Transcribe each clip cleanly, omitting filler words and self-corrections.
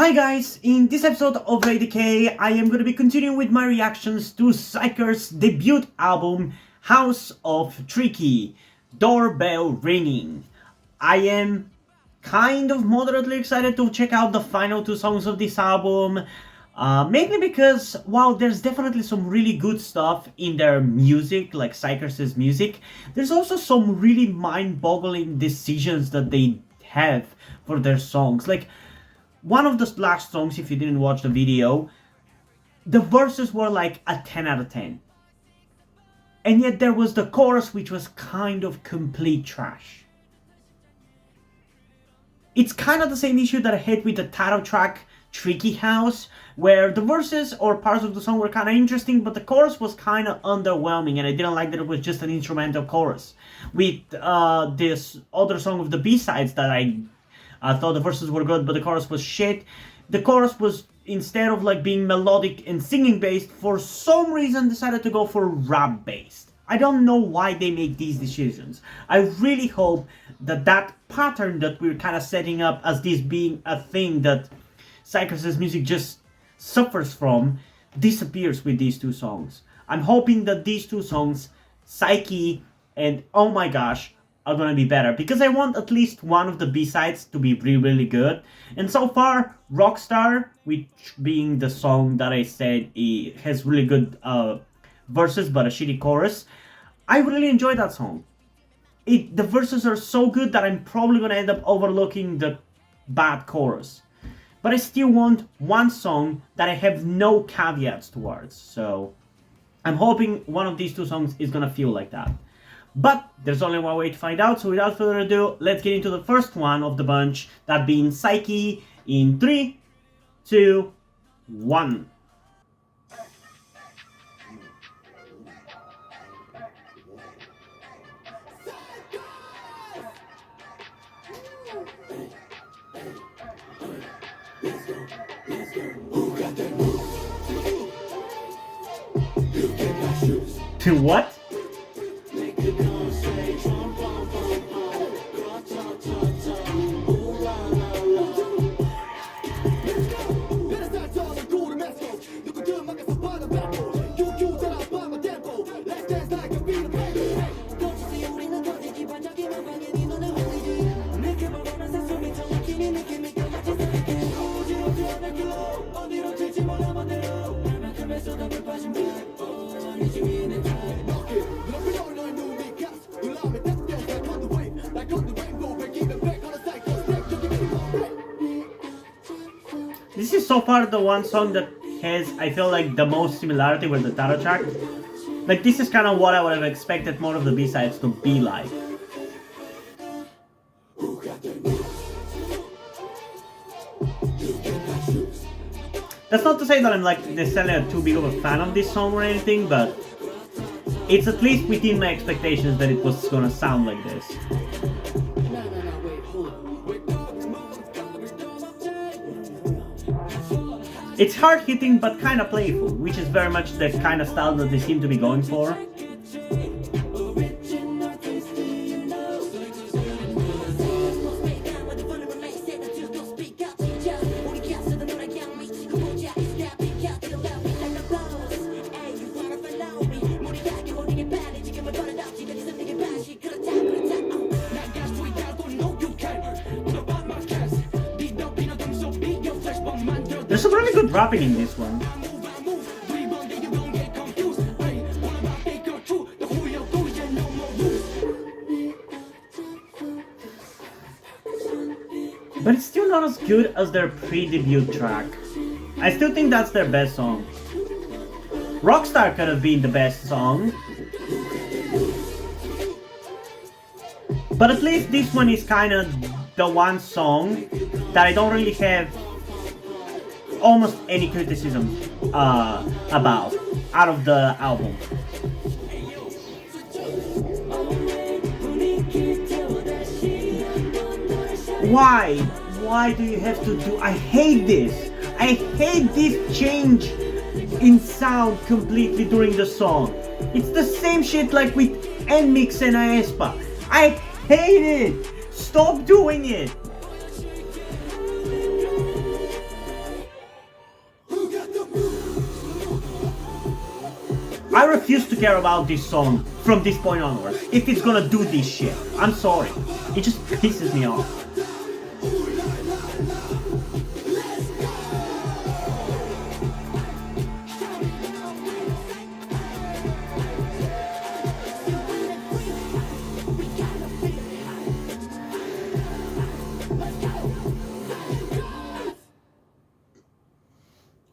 Hi guys, in this episode of XIKERS, I am going to be continuing with my reactions to XIKERS' debut album, House of Xikey, Doorbell Ringing. I am kind of moderately excited to check out the final two songs of this album, mainly because, while there's definitely some really good stuff in their music, like XIKERS' music, there's also some really mind-boggling decisions that they have for their songs. Like, one of the last songs, if you didn't watch the video, the verses were like a 10 out of 10. And yet there was the chorus, which was kind of complete trash. It's kind of the same issue that I had with the title track, Tricky House, where the verses or parts of the song were kind of interesting, but the chorus was kind of underwhelming, and I didn't like that it was just an instrumental chorus. With this other song of the B-sides that I thought the verses were good, but the chorus was shit. The chorus was, instead of like being melodic and singing based, for some reason decided to go for rap based. I don't know why they make these decisions. I really hope that that pattern that we're kind of setting up as this being a thing that XIKERS' music just suffers from disappears with these two songs. I'm hoping that these two songs, Xikey and Oh My Gosh, are gonna be better, because I want at least one of the B-sides to be really good. And so far, Rockstar, which being the song that I said it has really good verses but a shitty chorus, I really enjoy that song. The verses are so good that I'm probably gonna end up overlooking the bad chorus. But I still want one song that I have no caveats towards, so I'm hoping one of these two songs is gonna feel like that. But there's only one way to find out, so without further ado, let's get into the first one of the bunch, that being Xikey, in 3, 2, 1. What? This is so far the one song that has, I feel like, the most similarity with the title track. Like, this is kind of what I would have expected more of the B-sides to be like. That's not to say that I'm like necessarily too big of a fan of this song or anything, but it's at least within my expectations that it was gonna sound like this. It's hard-hitting but kind of playful, which is very much the kind of style that they seem to be going for. There's some really good rapping in this one. But it's still not as good as their pre-debut track. I still think that's their best song. Rockstar could have been the best song. But at least this one is kind of the one song that I don't really have almost any criticism about out of the album. Why? Why do you have to do? I hate this. I hate this change in sound completely during the song. It's the same shit like with NMIX and aespa. I hate it. Stop doing it. I refuse to care about this song from this point onwards. If it's gonna do this shit, I'm sorry. It just pisses me off.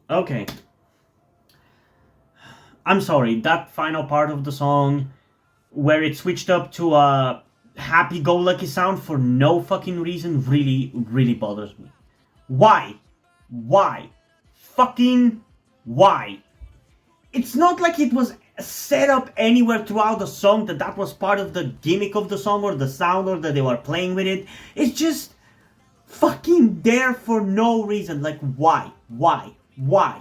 Okay. I'm sorry, that final part of the song where it switched up to a happy-go-lucky sound for no fucking reason really, really bothers me. Why? Why? Fucking why? It's not like it was set up anywhere throughout the song that was part of the gimmick of the song or the sound or that they were playing with it. It's just fucking there for no reason. Like, why? Why? Why?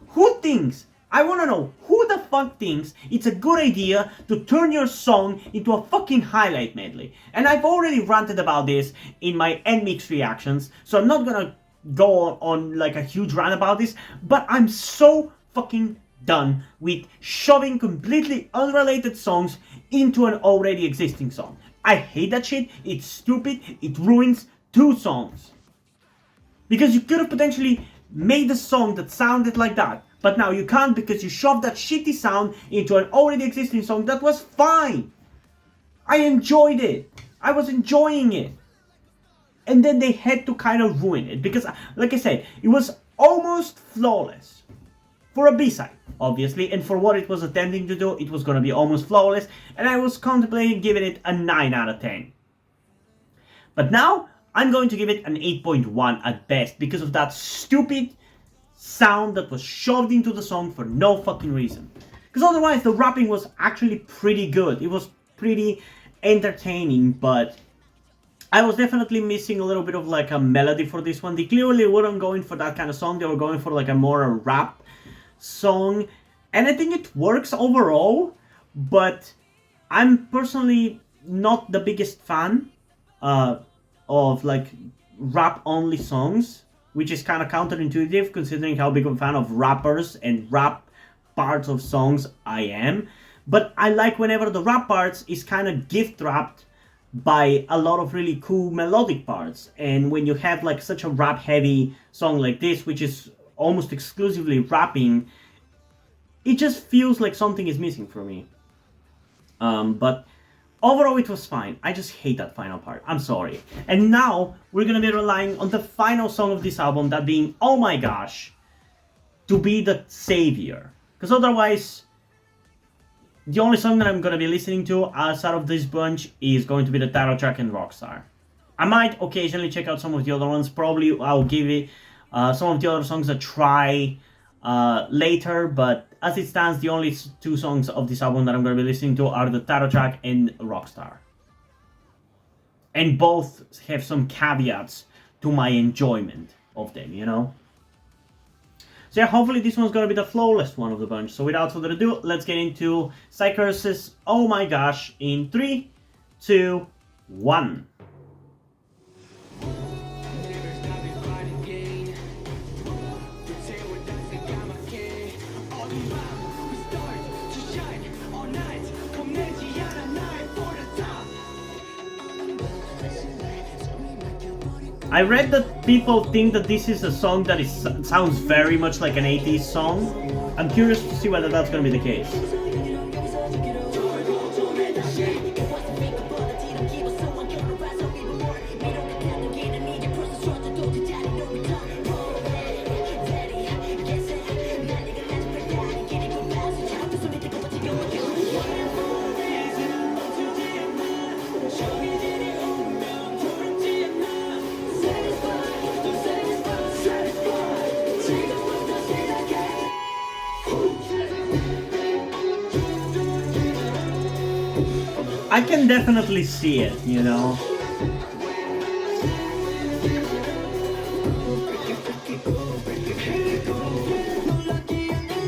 Who thinks? I wanna know, who the fuck thinks it's a good idea to turn your song into a fucking highlight medley? And I've already ranted about this in my NMix reactions, so I'm not gonna go on like a huge rant about this, but I'm so fucking done with shoving completely unrelated songs into an already existing song. I hate that shit, it's stupid, it ruins 2 songs. Because you could have potentially made a song that sounded like that, but now you can't because you shoved that shitty sound into an already existing song that was fine. I enjoyed it. I was enjoying it. And then they had to kind of ruin it because, like I said, it was almost flawless. For a B-side, obviously, and for what it was attempting to do, it was going to be almost flawless, and I was contemplating giving it a 9 out of 10. But now, I'm going to give it an 8.1 at best because of that stupid sound that was shoved into the song for no fucking reason. Because otherwise the rapping was actually pretty good. It was pretty entertaining, but I was definitely missing a little bit of like a melody for this one. They clearly weren't going for that kind of song. They were going for like a more rap song. And I think it works overall, but I'm personally not the biggest fan of like rap only songs, which is kind of counterintuitive considering how big of a fan of rappers and rap parts of songs I am. But I like whenever the rap parts is kind of gift wrapped by a lot of really cool melodic parts. And when you have like such a rap heavy song like this, which is almost exclusively rapping, it just feels like something is missing for me. But overall, it was fine. I just hate that final part. I'm sorry. And now, we're gonna be relying on the final song of this album, that being Oh My Gosh, to be the savior. Because otherwise, the only song that I'm gonna be listening to outside of this bunch is going to be the title track and Rockstar. I might occasionally check out some of the other ones. Probably I'll give it some of the other songs a try later, but as it stands, the only 2 songs of this album that I'm going to be listening to are the title track and Rockstar. And both have some caveats to my enjoyment of them, you know? So yeah, hopefully this one's going to be the flawless one of the bunch. So without further ado, let's get into XIKERS' Oh My Gosh in 3, 2, 1. I read that people think that this is a song that sounds very much like an 80s song. I'm curious to see whether that's going to be the case. I can definitely see it, you know.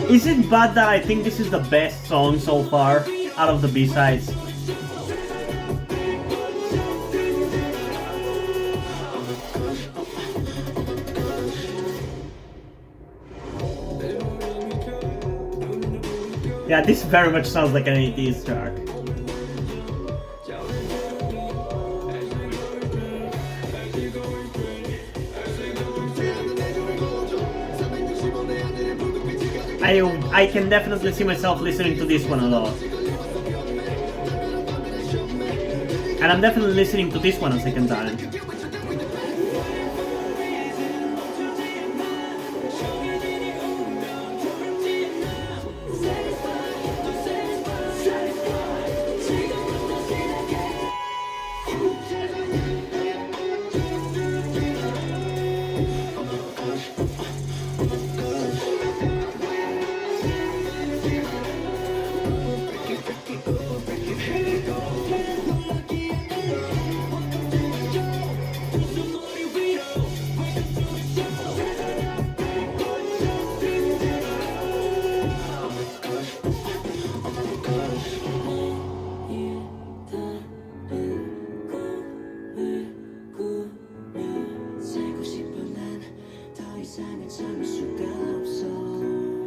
Is it bad that I think this is the best song so far out of the B-sides? Yeah, this very much sounds like an 80s track. I can definitely see myself listening to this one a lot. And I'm definitely listening to this one a second time.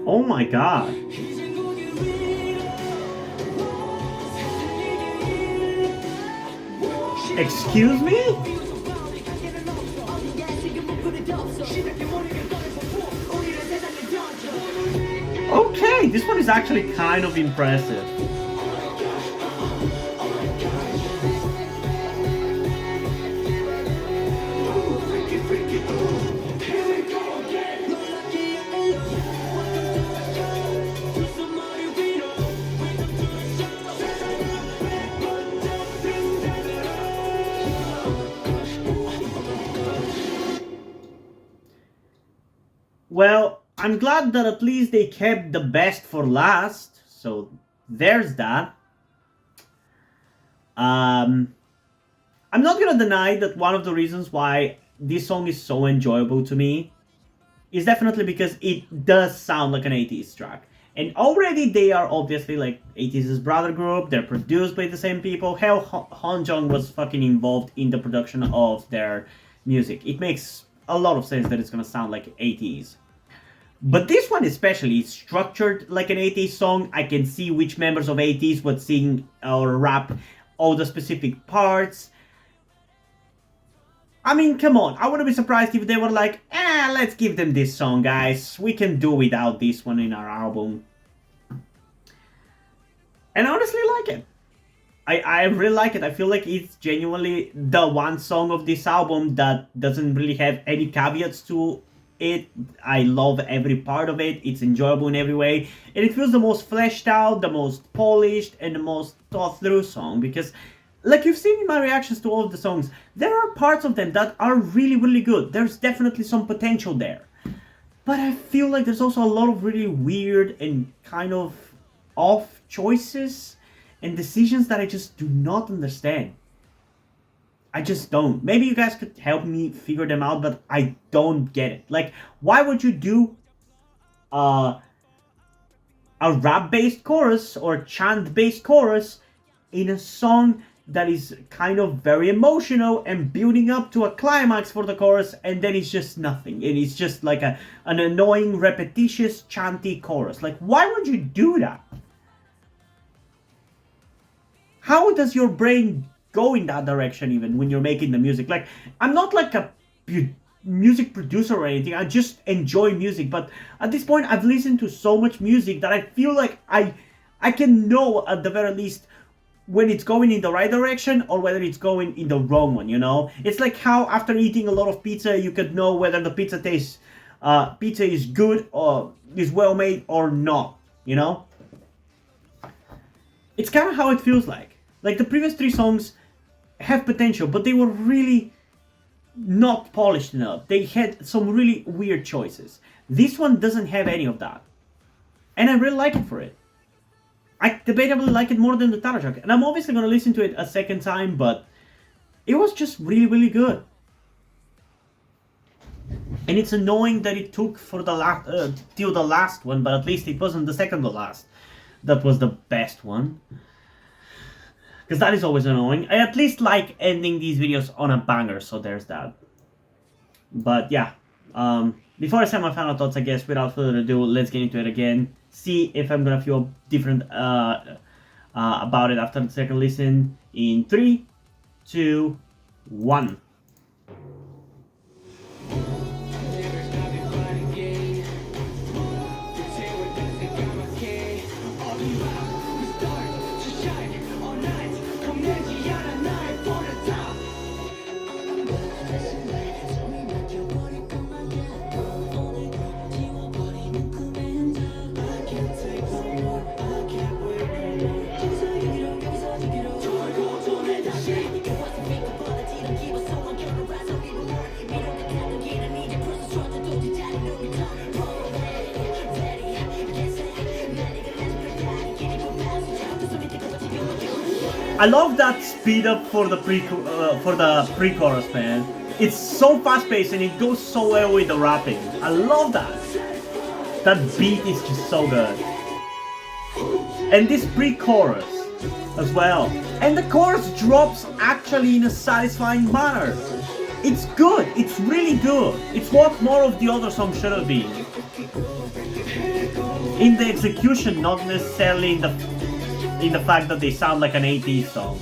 Oh my god. Excuse me? Okay, this one is actually kind of impressive. Well, I'm glad that at least they kept the best for last, so there's that. I'm not gonna deny that one of the reasons why this song is so enjoyable to me is definitely because it does sound like an 80s track. And already they are obviously like 80s' brother group, they're produced by the same people. Hell, Han Jung was fucking involved in the production of their music. It makes a lot of sense that it's gonna sound like 80s. But this one especially is structured like an 80s song. I can see which members of 80s would sing or rap all the specific parts. I mean, come on, I wouldn't be surprised if they were like, let's give them this song, guys. We can do without this one in our album. And I honestly like it. I really like it. I feel like it's genuinely the one song of this album that doesn't really have any caveats to it. I love every part of it. It's enjoyable in every way. And it feels the most fleshed out, the most polished, and the most thought through song. Because, like you've seen in my reactions to all of the songs, there are parts of them that are really, really good. There's definitely some potential there. But I feel like there's also a lot of really weird and kind of off choices and decisions that I just do not understand. I just don't. Maybe you guys could help me figure them out, but I don't get it. Like, why would you do a rap-based chorus or chant-based chorus in a song that is kind of very emotional and building up to a climax for the chorus, and then it's just nothing? And it's just like an annoying, repetitious, chanty chorus. Like, why would you do that? How does your brain go in that direction even when you're making the music? Like, I'm not like a music producer or anything. I just enjoy music. But at this point, I've listened to so much music that I feel like I can know at the very least when it's going in the right direction or whether it's going in the wrong one, you know? It's like how after eating a lot of pizza, you could know whether the pizza is good or is well made or not, you know? It's kind of how it feels like. Like, the previous 3 songs have potential, but they were really not polished enough. They had some really weird choices. This one doesn't have any of that. And I really like it for it. I debatably like it more than the title track. And I'm obviously going to listen to it a second time, but it was just really, really good. And it's annoying that it took for the till the last one, but at least it wasn't the second to last. That was the best one. Because that is always annoying. I at least like ending these videos on a banger, so there's that. But yeah, before I say my final thoughts, I guess without further ado, let's get into it again. see if I'm gonna feel different about it after the second listen. In 3, 2, 1. I love that speed up for the pre-chorus, man. It's so fast-paced and it goes so well with the rapping. I love that. That beat is just so good. And this pre-chorus as well. And the chorus drops actually in a satisfying manner. It's good. It's really good. It's what more of the other song should have been. In the execution, not necessarily in the fact that they sound like an 80s song.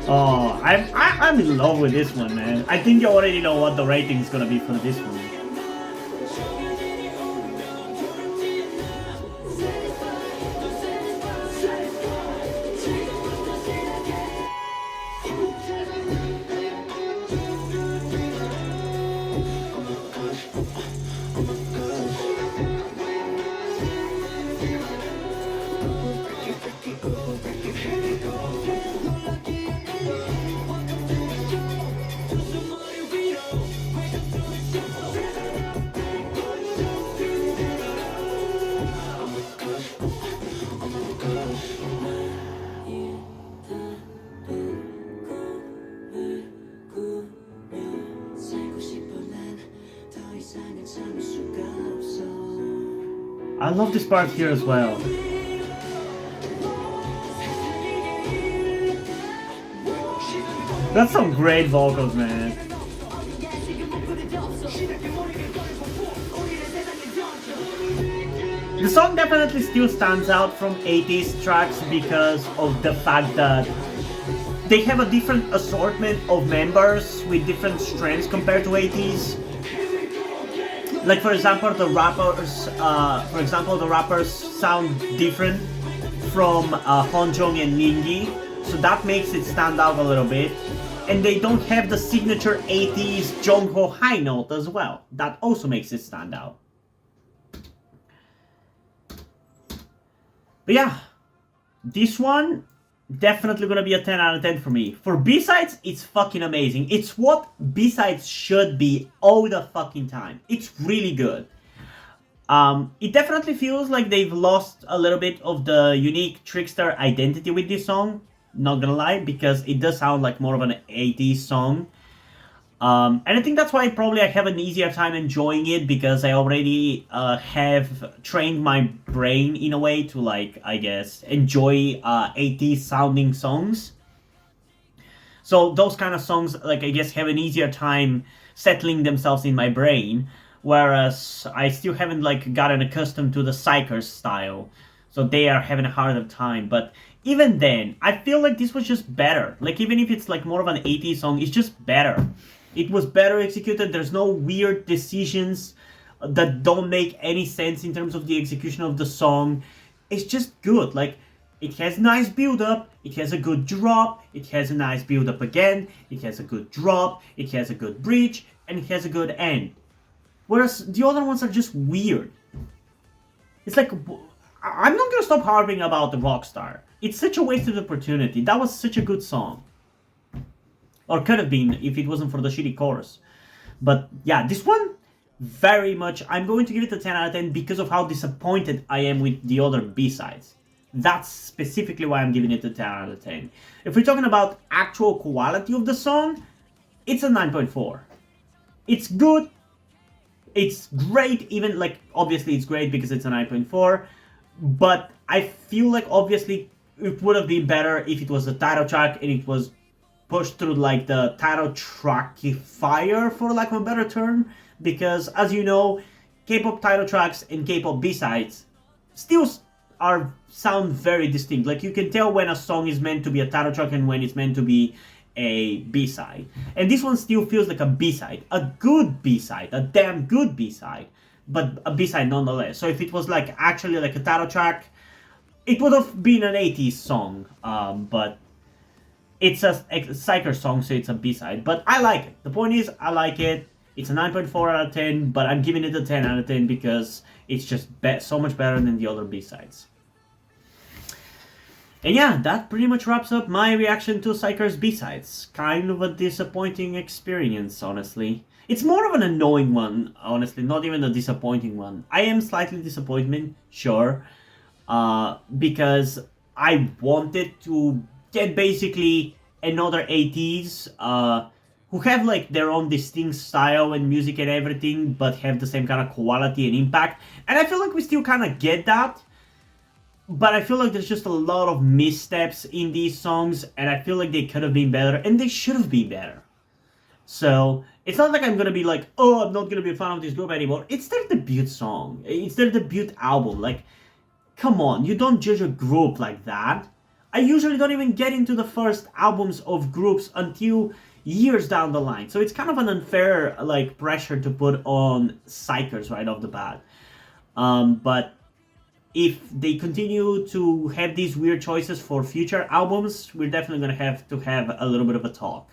Oh, I'm in love with this one, man. I think you already know what the rating is gonna be for this one. I love this part here as well. That's some great vocals, man. The song definitely still stands out from 80s tracks because of the fact that they have a different assortment of members with different strengths compared to 80s. Like for example, the rappers sound different from Honjong and Ningi, so that makes it stand out a little bit. And they don't have the signature 80s Jongho high note as well. That also makes it stand out. But yeah, this one definitely gonna be a 10 out of 10 for me. For B-sides, it's fucking amazing. It's what B-sides should be all the fucking time. It's really good. It definitely feels like they've lost a little bit of the unique Trickster identity with this song. Not gonna lie, because it does sound like more of an 80s song. And I think that's why probably I have an easier time enjoying it, because I already have trained my brain in a way to, like, I guess, enjoy 80s sounding songs. So those kind of songs, like, I guess, have an easier time settling themselves in my brain, whereas I still haven't, like, gotten accustomed to the XIKERS style. So they are having a harder time, but even then, I feel like this was just better. Like, even if it's, like, more of an 80s song, it's just better. It was better executed. There's no weird decisions that don't make any sense in terms of the execution of the song. It's just good. Like, it has nice build-up, it has a good drop, it has a nice build-up again, it has a good drop, it has a good bridge, and it has a good end. Whereas the other ones are just weird. It's like, I'm not gonna stop harping about the Rockstar. It's such a wasted opportunity. That was such a good song. Or could have been if it wasn't for the shitty chorus. But yeah, this one, very much. I'm going to give it a 10 out of 10 because of how disappointed I am with the other B-sides. That's specifically why I'm giving it a 10 out of 10. If we're talking about actual quality of the song, it's a 9.4. It's good. It's great, even like, obviously it's great because it's a 9.4, but I feel like obviously it would have been better if it was the title track and it was pushed through like the title trackifier, for lack of a better term, because as you know, K-pop title tracks and K-pop B-sides still sound very distinct. Like you can tell when a song is meant to be a title track and when it's meant to be a B-side. And this one still feels like a B-side. A good B-side. A damn good B-side. But a B-side nonetheless. So if it was like actually like a title track, it would have been an 80s song. But it's a XIKERS song, so it's a B-side. But I like it. The point is, I like it. It's a 9.4 out of 10, but I'm giving it a 10 out of 10 because it's just so much better than the other B-sides. And yeah, that pretty much wraps up my reaction to XIKERS B-sides. Kind of a disappointing experience, honestly. It's more of an annoying one, honestly, not even a disappointing one. I am slightly disappointed, sure, because I wanted to get basically another 80s, who have like their own distinct style and music and everything, but have the same kind of quality and impact. And I feel like we still kind of get that. But I feel like there's just a lot of missteps in these songs, and I feel like they could have been better, and they should have been better. So, it's not like I'm gonna be like, oh, I'm not gonna be a fan of this group anymore. It's their debut song. It's their debut album. Like, come on, you don't judge a group like that. I usually don't even get into the first albums of groups until years down the line. So it's kind of an unfair, like, pressure to put on XIKERS right off the bat. But if they continue to have these weird choices for future albums, we're definitely going to have a little bit of a talk.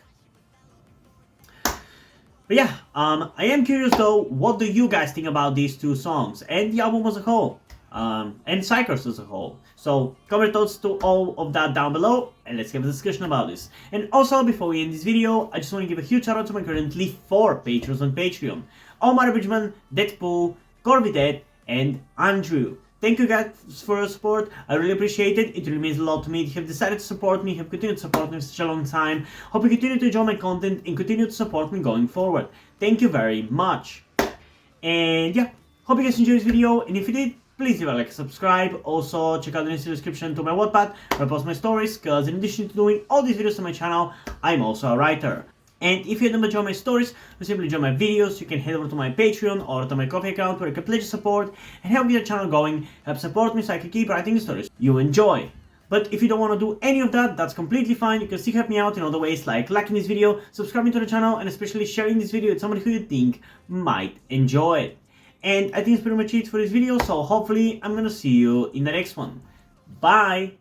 But yeah, I am curious though, what do you guys think about these two songs and the album as a whole? And XIKERS as a whole. So comment thoughts to all of that down below, and let's have a discussion about this. And also, before we end this video, I just want to give a huge shout out to my currently 4 patrons on Patreon: Omar Bridgman, Deadpool, Corvidet, and Andrew. Thank you guys for your support. I really appreciate it. It really means a lot to me. You have decided to support me, have continued to support me for such a long time. Hope you continue to enjoy my content and continue to support me going forward. Thank you very much. And yeah, hope you guys enjoyed this video. And if you did, please leave a like and subscribe. Also, check out the link in the description to my Wattpad, where I post my stories, because in addition to doing all these videos on my channel, I'm also a writer. And if you haven't enjoyed my stories or simply enjoy my videos, you can head over to my Patreon or to my Coffee account, where you can pledge your support and help get the channel going, help support me so I can keep writing the stories you enjoy. But if you don't want to do any of that, that's completely fine. You can still help me out in other ways, like liking this video, subscribing to the channel, and especially sharing this video with somebody who you think might enjoy it. And I think that's pretty much it for this video, so hopefully I'm gonna see you in the next one. Bye!